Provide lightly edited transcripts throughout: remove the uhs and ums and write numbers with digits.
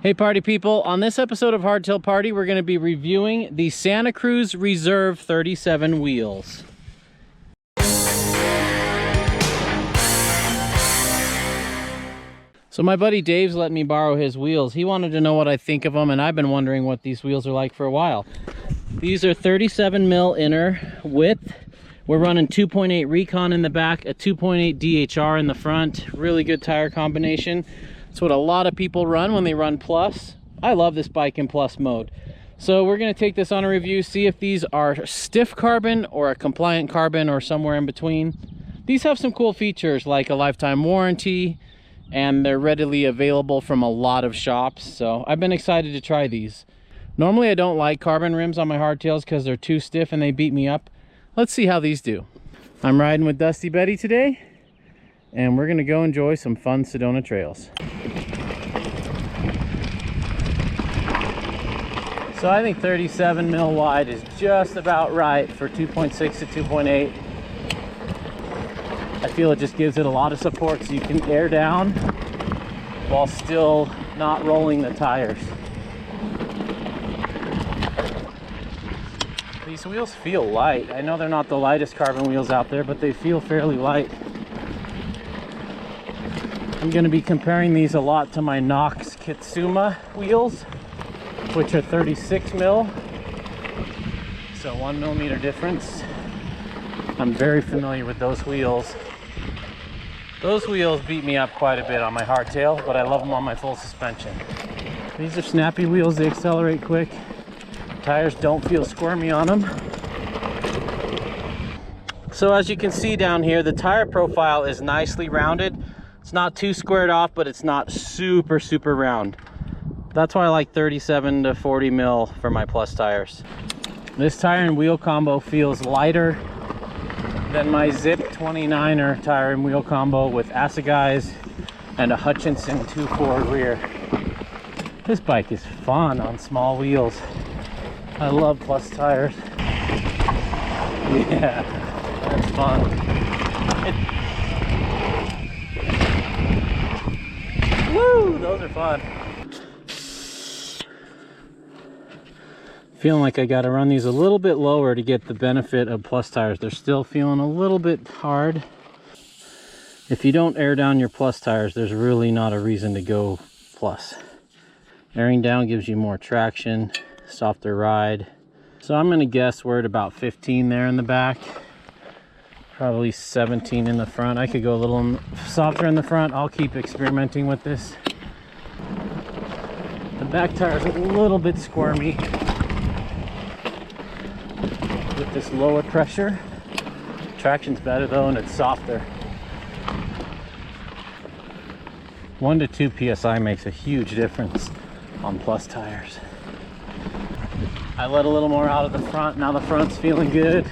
Hey party people, on this episode of Hardtail Party, we're going to be reviewing the Santa Cruz Reserve 37 wheels. So my buddy Dave's let me borrow his wheels. He wanted to know what I think of them, and I've been wondering what these wheels are like for a while. These are 37 mil inner width. We're running 2.8 Recon in the back, a 2.8 DHR in the front. Really good tire combination. It's what a lot of people run when they run Plus. I love this bike in Plus mode. So we're going to take this on a review, see if these are stiff carbon or a compliant carbon or somewhere in between. These have some cool features like a lifetime warranty, and they're readily available from a lot of shops. So I've been excited to try these. Normally I don't like carbon rims on my hardtails because they're too stiff and they beat me up. Let's see how these do. I'm riding with Dusty Betty today, and we're gonna go enjoy some fun Sedona trails. So I think 37 mil wide is just about right for 2.6 to 2.8. I feel it just gives it a lot of support so you can air down while still not rolling the tires. These wheels feel light. I know they're not the lightest carbon wheels out there, but they feel fairly light. I'm going to be comparing these a lot to my Nox Kitsuma wheels, which are 36 mil, so 1 millimeter difference. I'm very familiar with those wheels. Those wheels beat me up quite a bit on my hardtail, but I love them on my full suspension. These are snappy wheels, they accelerate quick. Tires don't feel squirmy on them. So as you can see down here, the tire profile is nicely rounded. It's not too squared off, but it's not super round. That's why I like 37 to 40 mil for my Plus tires. This tire and wheel combo feels lighter than my Zip 29er tire and wheel combo with Assegais and a Hutchinson 2.4 rear. This bike is fun on small wheels. I love Plus tires. Yeah, that's fun. Woo, those are fun. Feeling like I got to run these a little bit lower to get the benefit of Plus tires. They're still feeling a little bit hard. If you don't air down your Plus tires, there's really not a reason to go Plus. Airing down gives you more traction, softer ride. So I'm going to guess we're at about 15 there in the back. Probably 17 in the front. I could go a little softer in the front. I'll keep experimenting with this. The back tire is a little bit squirmy with this lower pressure. Traction's better though, and it's softer. 1 to 2 psi makes a huge difference on Plus tires. I let a little more out of the front. Now the front's feeling good.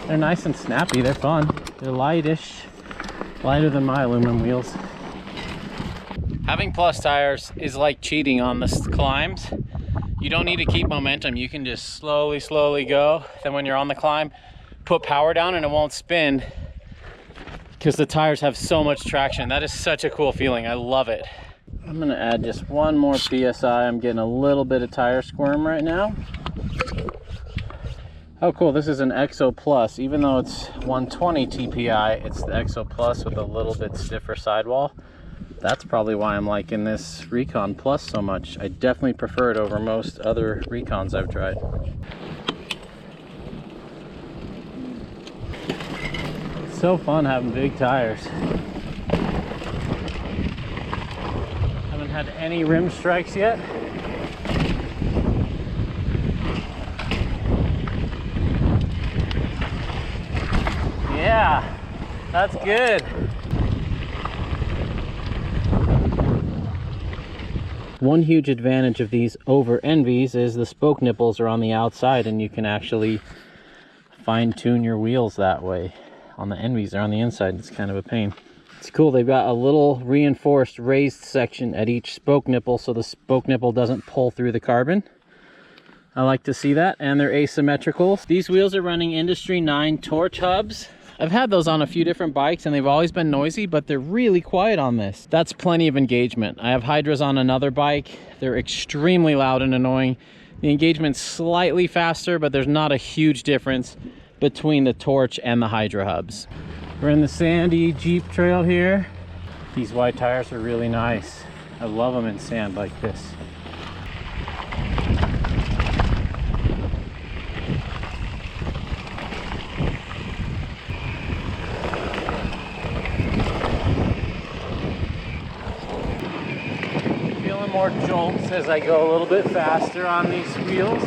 They're nice and snappy. They're fun. They're lightish, lighter than my aluminum wheels. Having Plus tires is like cheating on the climbs. You don't need to keep momentum. You can just slowly go. Then when you're on the climb, put power down and it won't spin because the tires have so much traction. That is such a cool feeling. I love it. I'm gonna add just 1 more PSI. I'm getting a little bit of tire squirm right now. Oh cool, this is an Exo Plus. Even though it's 120 TPI, it's the Exo Plus with a little bit stiffer sidewall. That's probably why I'm liking this Recon Plus so much. I definitely prefer it over most other Recons I've tried. It's so fun having big tires. Haven't had any rim strikes yet. Yeah, that's good. One huge advantage of these over Envies is the spoke nipples are on the outside and you can actually fine-tune your wheels that way. On the Envies, they're on the inside. It's kind of a pain. It's cool. They've got a little reinforced raised section at each spoke nipple so the spoke nipple doesn't pull through the carbon. I like to see that, and they're asymmetrical. These wheels are running Industry 9 torch hubs. I've had those on a few different bikes and they've always been noisy, but they're really quiet on this. That's plenty of engagement. I have Hydras on another bike. They're extremely loud and annoying. The engagement's slightly faster, but there's not a huge difference between the Torch and the Hydra hubs. We're in the sandy Jeep trail here. These wide tires are really nice. I love them in sand like this. Feeling more jolts as I go a little bit faster on these wheels.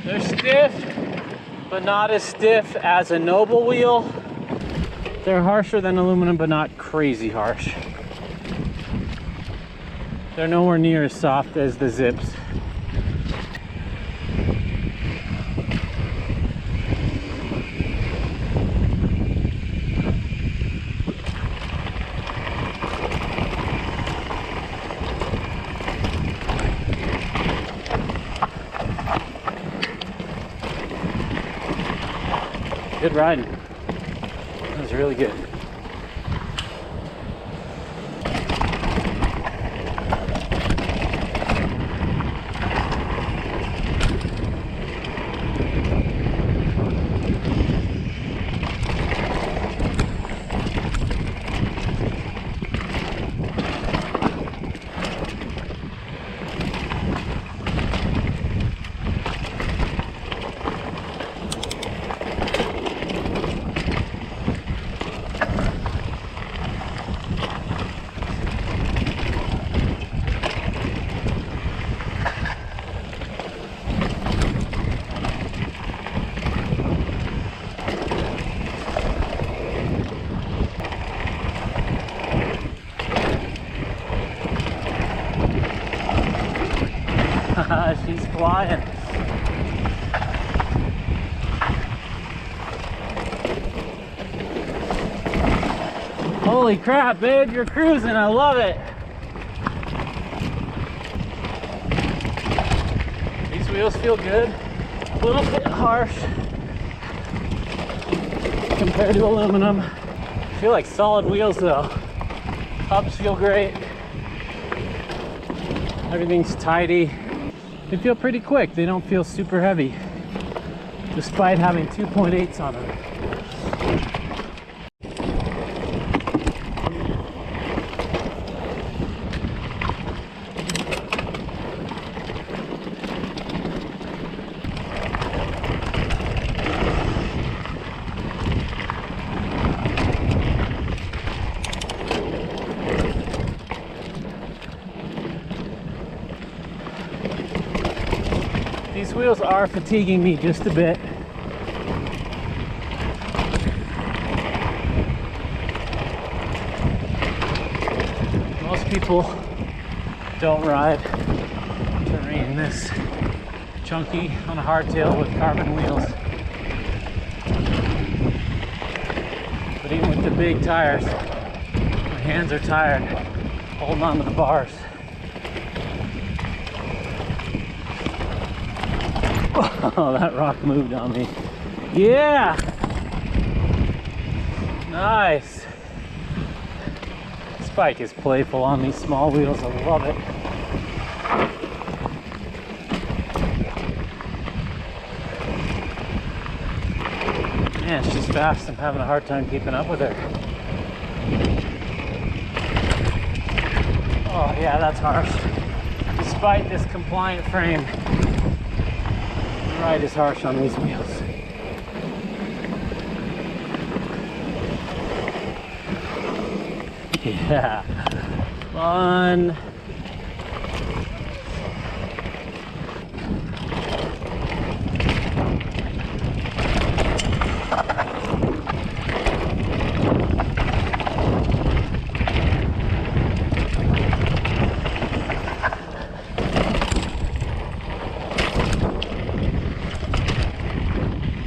They're stiff, but not as stiff as a Noble wheel. They're harsher than aluminum, but not crazy harsh. They're nowhere near as soft as the Zips. Good riding. That was really good. She's flying. Holy crap, babe, you're cruising. I love it. These wheels feel good. A little bit harsh compared to aluminum. I feel like solid wheels though. Hubs feel great. Everything's tidy. They feel pretty quick. They don't feel super heavy, despite having 2.8s on them. These wheels are fatiguing me just a bit. Most people don't ride terrain this chunky on a hardtail with carbon wheels. But even with the big tires, my hands are tired holding on to the bars. Oh, that rock moved on me. Yeah! Nice. This bike is playful on these small wheels. I love it. Man, she's fast. I'm having a hard time keeping up with her. Oh yeah, that's harsh. Despite this compliant frame, the ride is harsh on these wheels. Yeah, fun.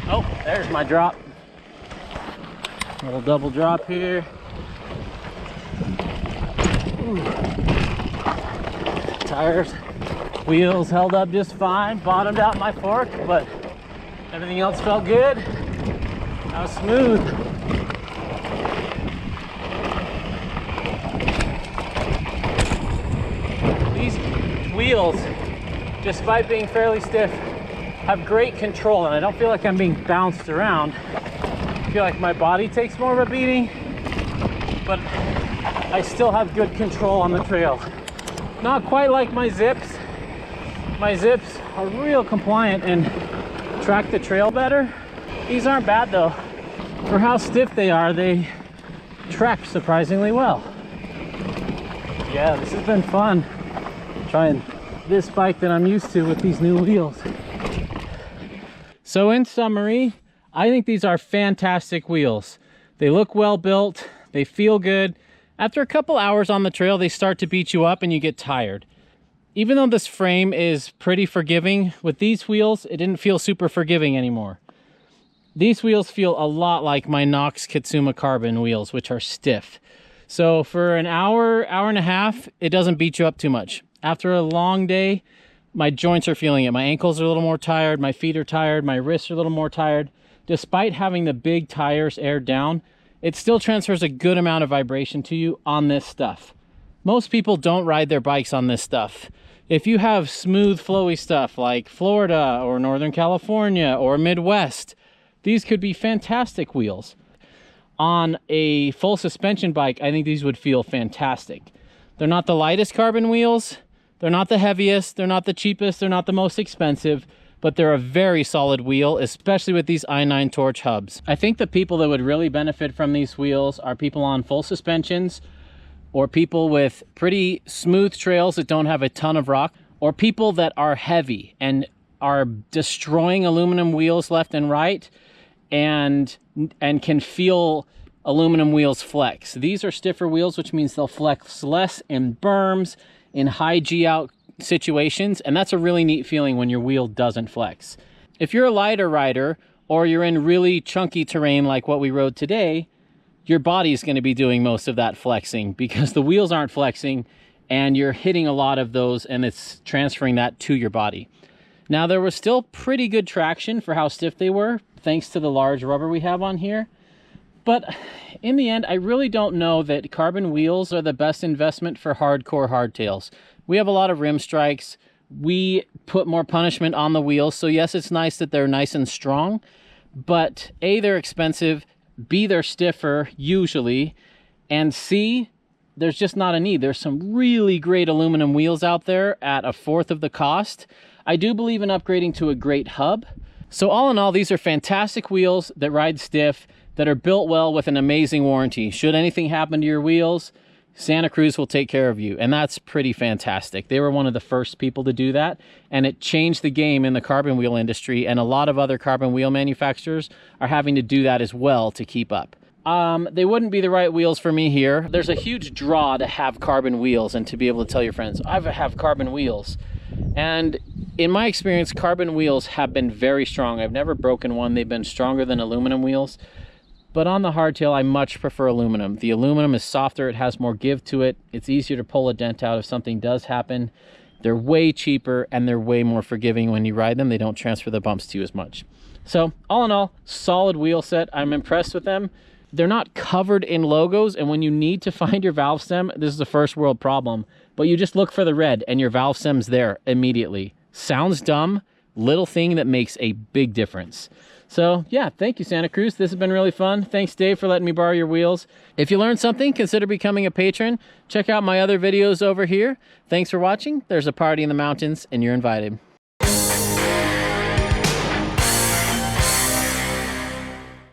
Oh, there's my drop. Little double drop here. Ooh. Tires, wheels held up just fine. Bottomed out my fork, but Everything else felt good. That was smooth. These wheels, despite being fairly stiff, have great control, and I don't feel like I'm being bounced around. I feel like my body takes more of a beating, but I still have good control on the trail. Not quite like my zips. My zips are real compliant and track the trail better. These aren't bad though. For how stiff they are, they track surprisingly well. Yeah, this has been fun trying this bike that I'm used to with these new wheels. So in summary, I think these are fantastic wheels. They look well built, they feel good. After a couple hours on the trail, they start to beat you up and you get tired. Even though this frame is pretty forgiving, with these wheels, it didn't feel super forgiving anymore. These wheels feel a lot like my Nox Kitsuma carbon wheels, which are stiff. So for an hour, hour and a half, it doesn't beat you up too much. After a long day, my joints are feeling it. My ankles are a little more tired, my feet are tired, my wrists are a little more tired. Despite having the big tires aired down, it still transfers a good amount of vibration to you on this stuff. Most people don't ride their bikes on this stuff. If you have smooth, flowy stuff like Florida or Northern California or Midwest, these could be fantastic wheels. On a full suspension bike, I think these would feel fantastic. They're not the lightest carbon wheels, they're not the heaviest, they're not the cheapest, they're not the most expensive, but they're a very solid wheel, especially with these i9 Torch hubs. I think the people that would really benefit from these wheels are people on full suspensions, or people with pretty smooth trails that don't have a ton of rock, or people that are heavy and are destroying aluminum wheels left and right and can feel aluminum wheels flex. These are stiffer wheels, which means they'll flex less in berms, in high G-out situations, and that's a really neat feeling when your wheel doesn't flex. If you're a lighter rider, or you're in really chunky terrain like what we rode today, your body's going to be doing most of that flexing because the wheels aren't flexing and you're hitting a lot of those and it's transferring that to your body. Now, there was still pretty good traction for how stiff they were, thanks to the large rubber we have on here. But in the end, I really don't know that carbon wheels are the best investment for hardcore hardtails. We have a lot of rim strikes. We put more punishment on the wheels. So yes, it's nice that they're nice and strong, but A, they're expensive, B, they're stiffer usually, and C, there's just not a need. There's some really great aluminum wheels out there at a fourth of the cost. I do believe in upgrading to a great hub. So all in all, these are fantastic wheels that ride stiff, that are built well with an amazing warranty. Should anything happen to your wheels, Santa Cruz will take care of you, and that's pretty fantastic. They were one of the first people to do that, and it changed the game in the carbon wheel industry, and a lot of other carbon wheel manufacturers are having to do that as well to keep up. They wouldn't be the right wheels for me here. There's a huge draw to have carbon wheels and to be able to tell your friends, I have carbon wheels. And in my experience, carbon wheels have been very strong. I've never broken one. They've been stronger than aluminum wheels. But on the hardtail, I much prefer aluminum. The aluminum is softer, it has more give to it. It's easier to pull a dent out if something does happen. They're way cheaper and they're way more forgiving when you ride them. They don't transfer the bumps to you as much. So all in all, solid wheel set. I'm impressed with them. They're not covered in logos, and when you need to find your valve stem, this is a first world problem, but you just look for the red and your valve stem's there immediately. Sounds dumb, little thing that makes a big difference. So yeah, thank you, Santa Cruz. This has been really fun. Thanks, Dave, for letting me borrow your wheels. If you learned something, consider becoming a patron. Check out my other videos over here. Thanks for watching. There's a party in the mountains and you're invited.